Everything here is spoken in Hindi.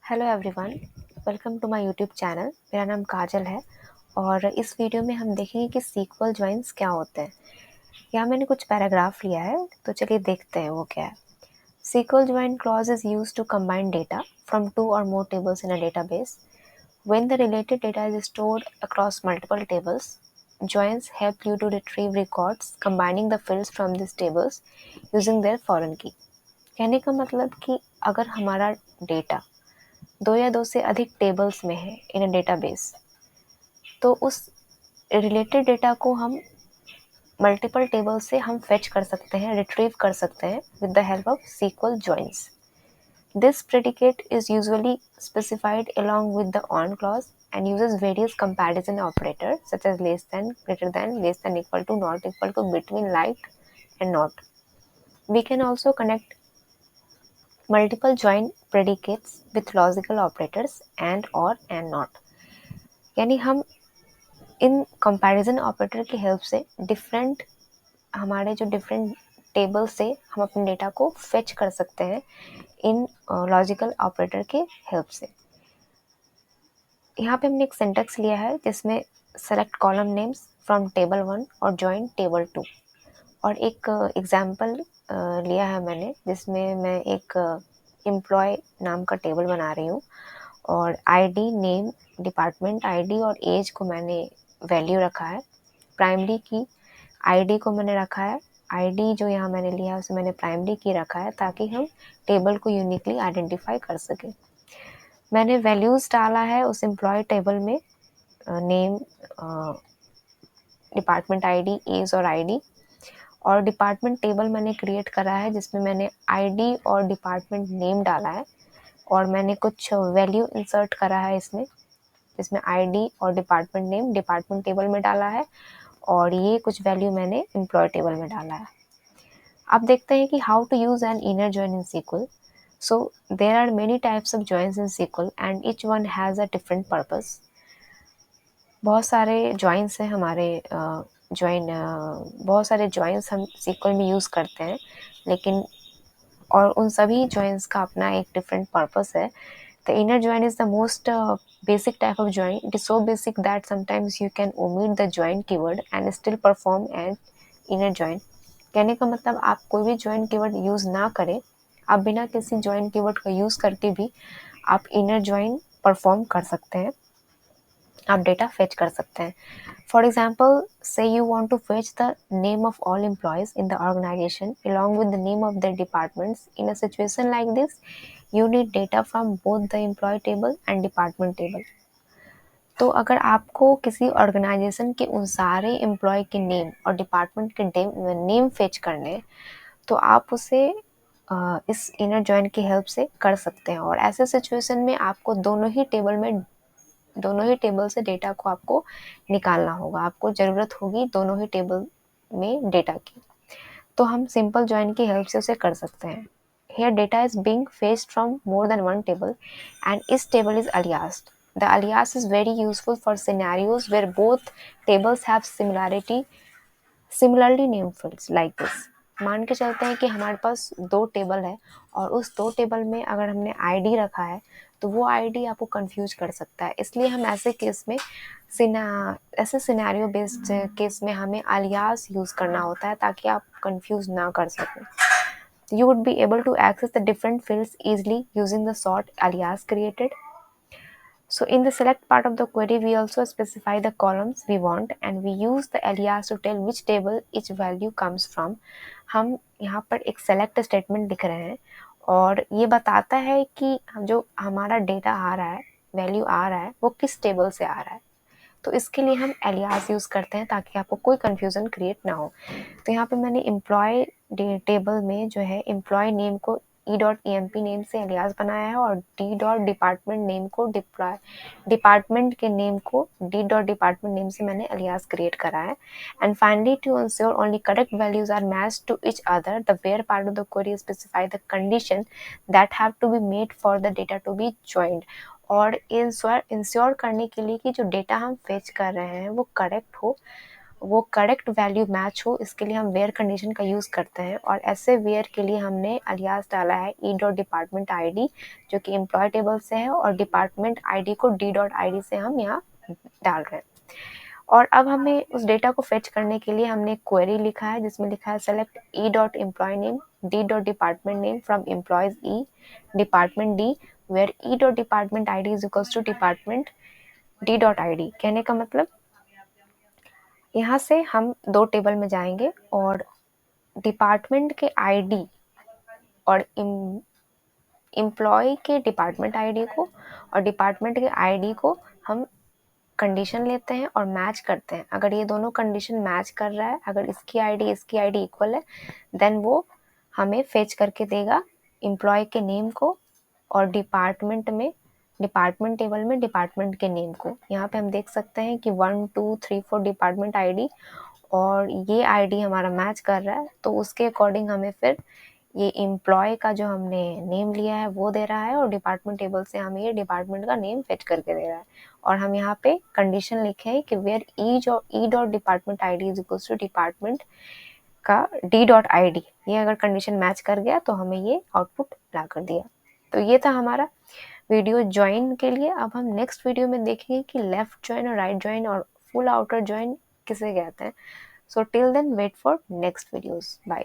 Hello everyone, welcome to my YouTube channel. मेरा नाम काजल है और इस वीडियो में हम देखेंगे कि सीक्वल जॉइंस क्या होते हैं। यहाँ मैंने कुछ पैराग्राफ लिया है, तो चलिए देखते हैं वो क्या है। SQL join clause is used to combine data from two or more tables in a database. When the related data is stored across multiple tables, joins help you to retrieve records, combining the fields from these tables using their foreign key। कहने का मतलब कि अगर हमारा डेटा दो या दो से अधिक टेबल्स में है इन अ डेटाबेस, तो उस रिलेटेड डेटा को हम मल्टीपल टेबल से हम फेच कर सकते हैं, रिट्रीव कर सकते हैं with the help of SQL joins. This predicate is usually specified along with the on clause and uses various comparison operators such as less than, greater than, less than equal to, not equal to, between, like and not. We can also connect multiple join predicates with logical operators and, or, and not। यानी हम इन कंपैरिजन ऑपरेटर की हेल्प से हमारे जो डिफरेंट टेबल से हम अपने डेटा को फेच कर सकते हैं इन लॉजिकल ऑपरेटर के हेल्प से। यहाँ पे हमने एक सिंटैक्स लिया है जिसमें select column names from table 1 और जॉइन टेबल 2, और एक एग्जांपल लिया है मैंने जिसमें मैं एक एम्प्लॉय नाम का टेबल बना रही हूँ और आईडी, नेम, डिपार्टमेंट आईडी और एज को मैंने वैल्यू रखा है। प्राइमरी की आईडी को मैंने रखा है, आईडी जो यहाँ मैंने लिया है उसे मैंने प्राइमरी की रखा है ताकि हम टेबल को यूनिकली आइडेंटिफाई कर सकें। मैंने वैल्यूज़ डाला है उस एम्प्लॉय टेबल में, नेम, डिपार्टमेंट आईडी, एज और आईडी। और डिपार्टमेंट टेबल मैंने क्रिएट करा है जिसमें मैंने आईडी और डिपार्टमेंट नेम डाला है और मैंने कुछ वैल्यू इंसर्ट करा है इसमें, जिसमें आईडी और डिपार्टमेंट नेम डिपार्टमेंट टेबल में डाला है और ये कुछ वैल्यू मैंने एम्प्लॉय टेबल में डाला है। अब देखते हैं कि how to use an inner join in SQL. So there are many types of joins in SQL and each one has a different purpose. बहुत सारे जॉइंस हैं हमारे बहुत सारे जॉइंस हम सीक्वल में यूज़ करते हैं, लेकिन और उन सभी जॉइंस का अपना एक डिफरेंट पर्पस है। The inner join is the most basic type of join. It is so basic that sometimes you can omit the join keyword and still perform an inner join। कहने का मतलब आप कोई भी join keyword यूज़ ना करें, आप बिना किसी join keyword का यूज़ करके भी आप inner join परफॉर्म कर सकते हैं, आप डेटा फेच कर सकते हैं। For example, say you want to fetch the name of all employees in the organization along with the name of their departments। In a situation like this, you need data from both the employee table and department table। तो अगर आपको किसी ऑर्गेनाइजेशन के उन सारे एम्प्लॉय के नेम और डिपार्टमेंट के नेम फेच करने, तो आप उसे इस इनर जॉइन की हेल्प से कर सकते हैं। और ऐसे सिचुएशन में आपको दोनों ही टेबल से डेटा को आपको निकालना होगा, आपको ज़रूरत होगी दोनों ही टेबल में डेटा की, तो हम सिंपल जॉइन की हेल्प से उसे कर सकते हैं। Here data is being fetched from more than one table and each table is aliased। The alias is very useful for scenarios where both tables have similarly named fields like this। मान के चलते हैं कि हमारे पास दो टेबल है और उस दो टेबल में अगर हमने आईडी रखा है तो वो आईडी आपको कंफ्यूज कर सकता है, इसलिए हम ऐसे सिनेरियो बेस्ड केस में हमें अलियास यूज़ करना होता है ताकि आप कंफ्यूज ना कर सकें। You would be able to access the different fields easily using the sort alias created। So in the select part of the query, we also specify the columns we want and we use the alias to tell which table each value comes from। हम यहाँ पर एक select statement लिख रहे हैं और ये बताता है कि जो हमारा डेटा आ रहा है, वैल्यू आ रहा है, वो किस टेबल से आ रहा है। तो इसके लिए हम एलियास यूज़ करते हैं ताकि आपको कोई कन्फ्यूज़न क्रिएट ना हो। तो यहाँ पे मैंने एम्प्लॉय टेबल में जो है एम्प्लॉय नेम को e.emp नेम से एलियास बनाया है और d.department नेम को डिपार्टमेंट के नेम को d.department नेम से मैंने एलियास क्रिएट करा है। And finally, to ensure only correct values are matched to each other, the where part of the query specify the condition that have to be made for the data to be joined. और इंश्योर करने के लिए कि जो डेटा हम फेच कर रहे हैं वो करेक्ट हो, वो करेक्ट वैल्यू मैच हो, इसके लिए हम वेयर कंडीशन का यूज़ करते हैं। और ऐसे वेयर के लिए हमने अलियास डाला है ई डॉट डिपार्टमेंट आईडी, जो कि एम्प्लॉय टेबल से है, और डिपार्टमेंट आईडी को डी डॉट आई डी से हम यहाँ डाल रहे हैं। और अब हमें उस डेटा को फेच करने के लिए हमने क्वेरी लिखा है, जिसमें लिखा है select E dot employee name D dot department name from employees E department D, where E dot department I D is equals to department D dot I D. कहने का मतलब यहाँ से हम दो टेबल में जाएंगे और डिपार्टमेंट के आईडी और एम्प्लॉय के डिपार्टमेंट आईडी को और डिपार्टमेंट के आईडी को हम कंडीशन लेते हैं और मैच करते हैं। अगर ये दोनों कंडीशन मैच कर रहा है, अगर इसकी आईडी इक्वल है, देन वो हमें फेच करके देगा एम्प्लॉय के नेम को और डिपार्टमेंट टेबल में डिपार्टमेंट के नेम को। यहाँ पे हम देख सकते हैं कि 1 2 3 4 डिपार्टमेंट आईडी और ये आईडी हमारा मैच कर रहा है, तो उसके अकॉर्डिंग हमें फिर ये एम्प्लॉय का जो हमने नेम लिया है वो दे रहा है और डिपार्टमेंट टेबल से हमें ये डिपार्टमेंट का नेम फेच करके दे रहा है। और हम यहाँ पे कंडीशन लिखे हैं कि where E dot department I D is equals to department का डी डॉट आई डी। ये अगर कंडीशन मैच कर गया तो हमें ये आउटपुट ला कर दिया। तो ये था हमारा वीडियो ज्वाइन के लिए। अब हम नेक्स्ट वीडियो में देखेंगे कि लेफ्ट ज्वाइन और राइट ज्वाइन और फुल आउटर ज्वाइन किसे कहते हैं। So till then wait for next videos. Bye.